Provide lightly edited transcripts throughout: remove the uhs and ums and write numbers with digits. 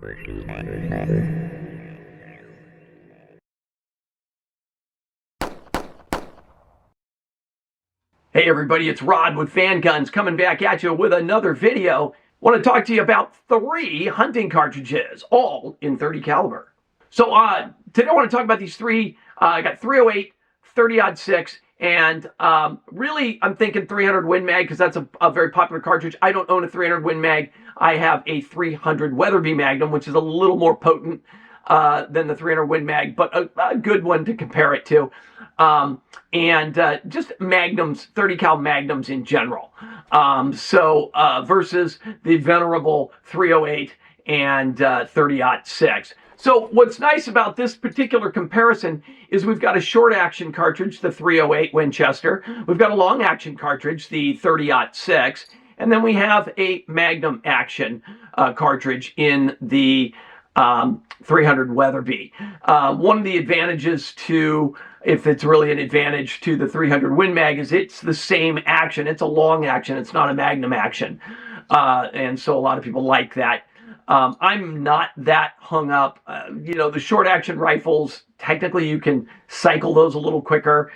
Hey everybody, it's Rod with Fan Guns coming back at you with another video. I want to talk to you about 3 hunting cartridges, all in .30 caliber. So today I want to talk about these 3. I got 308, 30-06, and really I'm thinking 300 Win Mag because that's a very popular cartridge. I don't own a 300 Win Mag. I have a 300 Weatherby Magnum, which is a little more potent than the 300 Win Mag, but a good one to compare it to. Just Magnums, 30 cal Magnums in general. Versus the venerable 308 and 30-06. So what's nice about this particular comparison is we've got a short action cartridge, the 308 Winchester. We've got a long action cartridge, the 30-06. And then we have a Magnum action cartridge in the 300 Weatherby. One of the advantages to, if it's really an advantage to the 300 Win Mag, is it's the same action. It's a long action. It's not a Magnum action. And so a lot of people like that. I'm not that hung up. The short action rifles, technically you can cycle those a little quicker.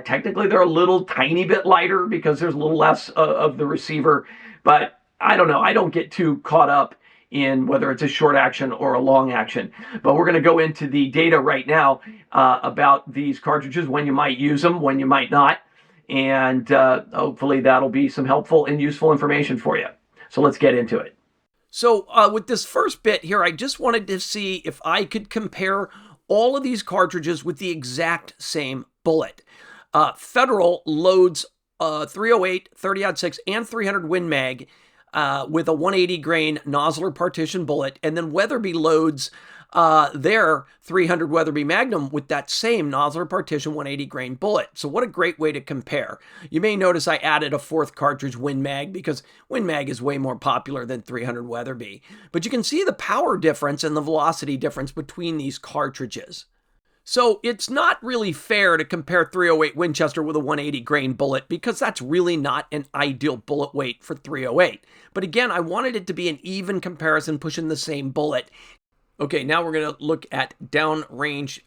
Technically they're a little tiny bit lighter because there's a little less of the receiver. But I don't know. I don't get too caught up in whether it's a short action or a long action. But we're going to go into the data right now about these cartridges, when you might use them, when you might not. And hopefully that'll be some helpful and useful information for you. So let's get into it. So with this first bit here, I just wanted to see if I could compare all of these cartridges with the exact same bullet. Federal loads 308, 30-06, and 300 Win Mag with a 180 grain nozzler partition bullet, and then Weatherby loads their 300 Weatherby Magnum with that same nozzler partition 180 grain bullet. So what a great way to compare. You may notice I added a 4th cartridge, Win Mag, because Win Mag is way more popular than 300 Weatherby. But you can see the power difference and the velocity difference between these cartridges. So it's not really fair to compare 308 Winchester with a 180 grain bullet because that's really not an ideal bullet weight for 308. But again, I wanted it to be an even comparison, pushing the same bullet. Okay, now we're going to look at downrange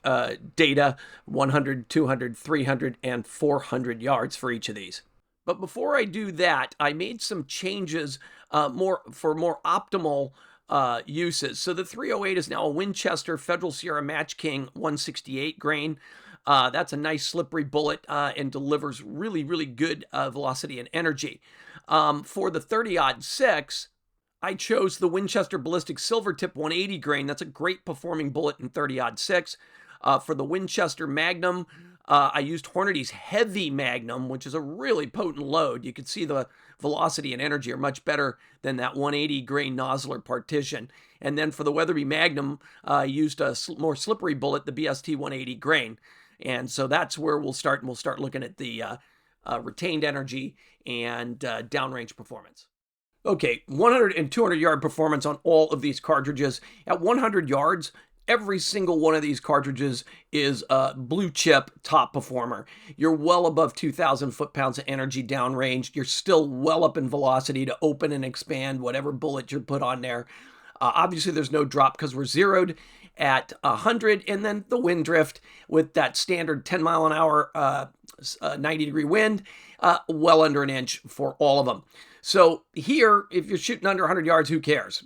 data, 100, 200, 300, and 400 yards for each of these. But before I do that, I made some changes for more optimal uses. So the 308 is now a Winchester Federal Sierra Match King 168 grain. That's a nice slippery bullet and delivers really, really good velocity and energy. For the 30-06, I chose the Winchester Ballistic Silvertip 180 grain. That's a great performing bullet in 30-06. For the Winchester Magnum, I used Hornady's Heavy Magnum, which is a really potent load. You can see the velocity and energy are much better than that 180 grain nozzler partition. And then for the Weatherby Magnum, I used a more slippery bullet, the BST 180 grain. And so that's where we'll start. And we'll start looking at the retained energy and downrange performance. Okay, 100 and 200 yard performance on all of these cartridges. At 100 yards, every single one of these cartridges is a blue chip top performer. You're well above 2,000 foot-pounds of energy downrange. You're still well up in velocity to open and expand whatever bullet you're put on there. Obviously, there's no drop because we're zeroed at 100, and then the wind drift with that standard 10 mile an hour, 90 degree wind, well under an inch for all of them. So here, if you're shooting under 100 yards, who cares?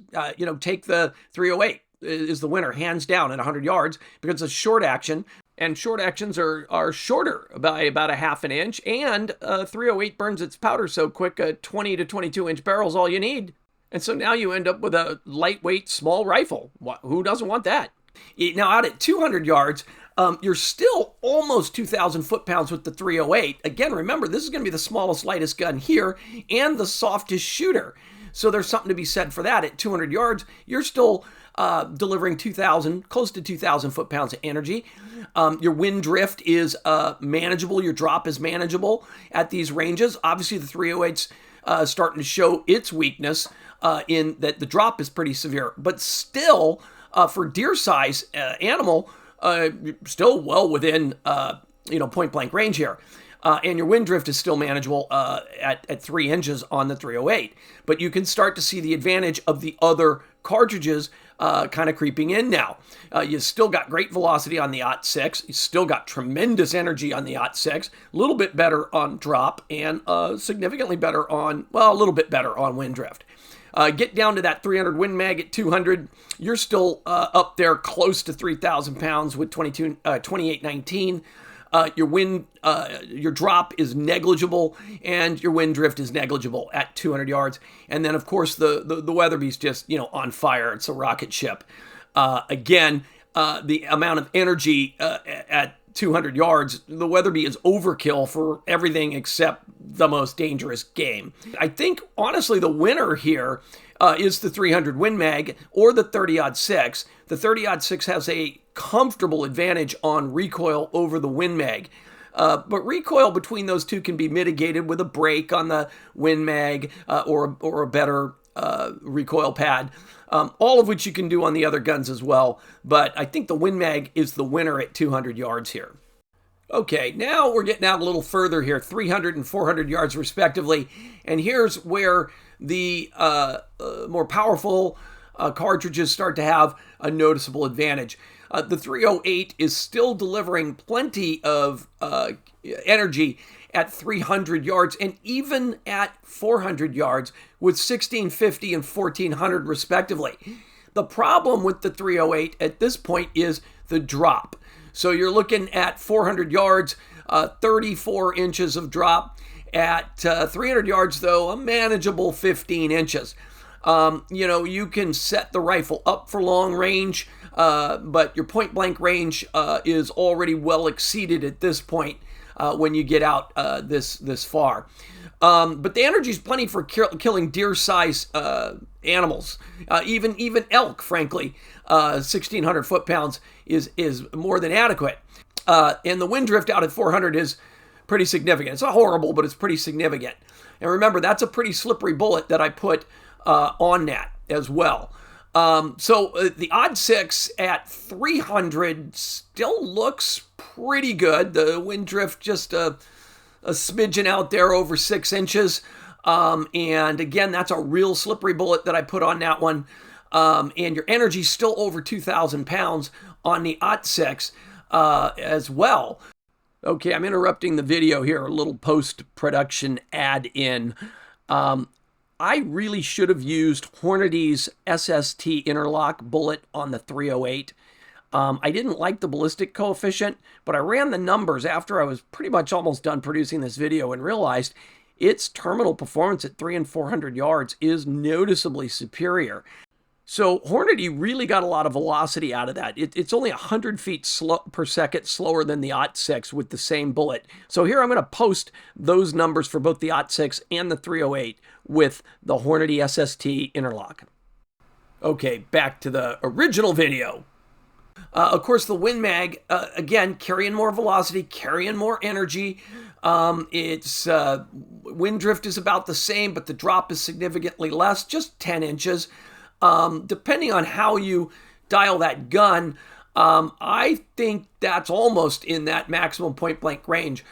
Take the 308 is the winner, hands down at 100 yards, because it's a short action, and short actions are shorter by about a half an inch, and 308 burns its powder so quick, 20 to 22 inch barrel's all you need. And so now you end up with a lightweight, small rifle. Who doesn't want that? Now out at 200 yards, you're still almost 2,000 foot-pounds with the 308. Again, remember, this is going to be the smallest, lightest gun here and the softest shooter. So there's something to be said for that. At 200 yards, you're still delivering close to 2,000 foot-pounds of energy. Your wind drift is manageable. Your drop is manageable at these ranges. Obviously, the 308's starting to show its weakness in that the drop is pretty severe. But still, for deer size animal, still well within point blank range here. And your wind drift is still manageable at 3 inches on the 308. But you can start to see the advantage of the other cartridges kind of creeping in now. You still got great velocity on the .6. You still got tremendous energy on the .6. A little bit better on drop and significantly better on, well, a little bit better on wind drift. Get down to that 300 Win Mag at 200. You're still up there close to 3,000 pounds with 2819. Your drop is negligible, and your wind drift is negligible at 200 yards. And then, of course, the Weatherby's just, on fire. It's a rocket ship. Again, the amount of energy at 200 yards, the Weatherby is overkill for everything except the most dangerous game. I think, honestly, the winner here is the 300 Win Mag or the 30-06. The 30-06 has a comfortable advantage on recoil over the Win Mag. But recoil between those two can be mitigated with a brake on the Win Mag or a better recoil pad, all of which you can do on the other guns as well. But I think the Win Mag is the winner at 200 yards here. Okay, now we're getting out a little further here, 300 and 400 yards respectively. And here's where the more powerful cartridges start to have a noticeable advantage. The 308 is still delivering plenty of energy at 300 yards and even at 400 yards with 1650 and 1400 respectively. The problem with the 308 at this point is the drop. So you're looking at 400 yards, 34 inches of drop. At 300 yards, though, a manageable 15 inches. You can set the rifle up for long range, but your point blank range is already well exceeded at this point when you get out this far. But the energy is plenty for killing deer-sized animals, even elk. Frankly, 1,600 foot-pounds is more than adequate. And the wind drift out at 400 is pretty significant. It's not horrible, but it's pretty significant. And remember, that's a pretty slippery bullet that I put on that as well. So the odd 6 at 300 still looks pretty good. The wind drift just a smidgen out there over 6 inches. And again, that's a real slippery bullet that I put on that one. And your energy's still over 2,000 pounds on the odd 6 as well. Okay, I'm interrupting the video here, a little post-production ad in. I really should have used Hornady's SST interlock bullet on the 308. I didn't like the ballistic coefficient, but I ran the numbers after I was pretty much almost done producing this video and realized its terminal performance at 300 and 400 yards is noticeably superior. So Hornady really got a lot of velocity out of that. It's only 100 feet per second slower than the .6 with the same bullet. So here I'm going to post those numbers for both the .6 and the 308 with the Hornady SST interlock. Okay, back to the original video. Of course, the Win Mag, again, carrying more velocity, carrying more energy. Its wind drift is about the same, but the drop is significantly less, just 10 inches. Depending on how you dial that gun, I think that's almost in that maximum point blank range,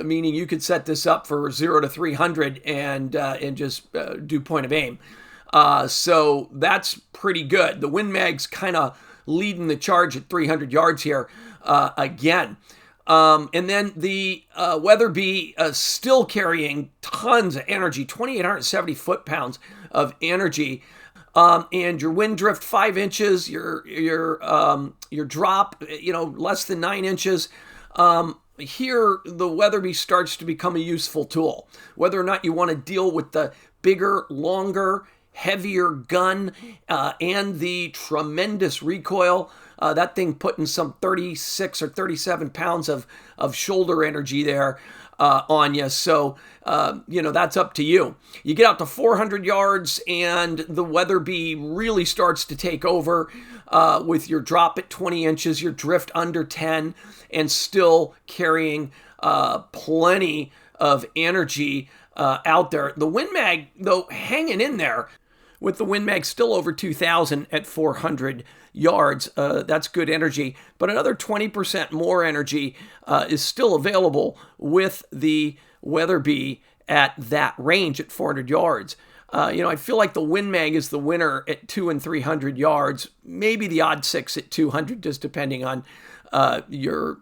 meaning you could set this up for 0 to 300 and just do point of aim. So that's pretty good. The Win Mag's kind of leading the charge at 300 yards here again. And then the Weatherby still carrying tons of energy, 2,870 foot-pounds of energy. And your wind drift 5 inches, your drop, less than 9 inches. Here, the Weatherby starts to become a useful tool. Whether or not you want to deal with the bigger, longer, heavier gun and the tremendous recoil, that thing putting some 36 or 37 pounds of shoulder energy there on you. So, that's up to you. You get out to 400 yards and the Weatherby really starts to take over with your drop at 20 inches, your drift under 10, and still carrying plenty of energy out there. The Win Mag, though, hanging in there with the Win Mag still over 2,000 at 400 yards. That's good energy. But another 20% more energy is still available with the Weatherby at that range at 400 yards. I feel like the Win Mag is the winner at 200 and 300 yards, maybe the odd 6 at 200, just depending on your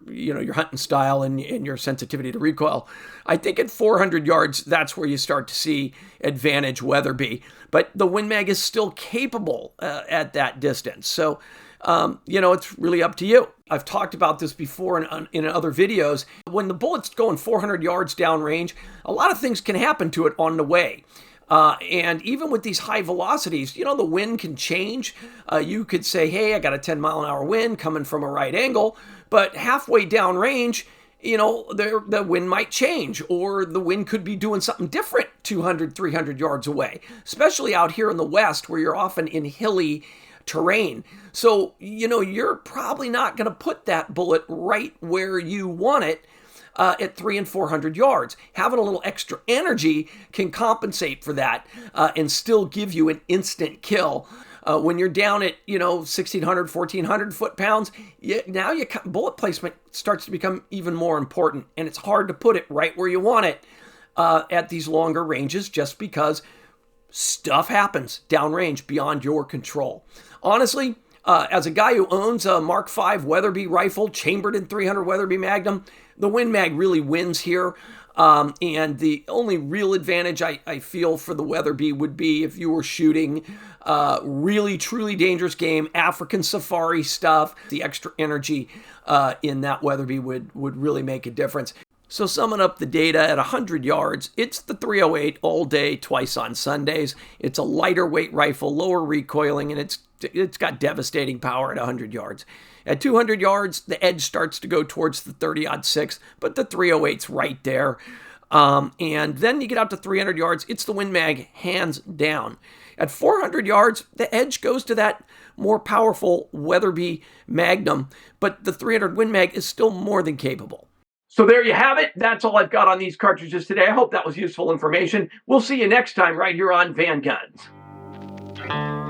hunting style and your sensitivity to recoil. I think at 400 yards, that's where you start to see advantage Weatherby. But the Win Mag is still capable at that distance. So, it's really up to you. I've talked about this before in other videos. When the bullet's going 400 yards downrange, a lot of things can happen to it on the way. And even with these high velocities, the wind can change. You could say, hey, I got a 10-mile-an-hour wind coming from a right angle, but halfway downrange, the wind might change, or the wind could be doing something different 200, 300 yards away, especially out here in the West where you're often in hilly terrain. So, you're probably not going to put that bullet right where you want it at 300 and 400 yards. Having a little extra energy can compensate for that and still give you an instant kill. When you're down at, 1,600, 1,400 foot-pounds, now your bullet placement starts to become even more important, and it's hard to put it right where you want it at these longer ranges just because stuff happens downrange beyond your control. Honestly, as a guy who owns a Mark V Weatherby rifle, chambered in 300 Weatherby Magnum, the Win Mag really wins here. And the only real advantage I feel for the Weatherby would be if you were shooting really, truly dangerous game, African safari stuff. The extra energy in that Weatherby would really make a difference. So summing up the data, at 100 yards, it's the 308 all day, twice on Sundays. It's a lighter weight rifle, lower recoiling, and it's got devastating power at 100 yards. At 200 yards, the edge starts to go towards the 30-06, but the 308's right there. And then you get out to 300 yards, it's the Win Mag, hands down. At 400 yards, the edge goes to that more powerful Weatherby Magnum, but the 300 Win Mag is still more than capable. So there you have it. That's all I've got on these cartridges today. I hope that was useful information. We'll see you next time right here on Van Guns.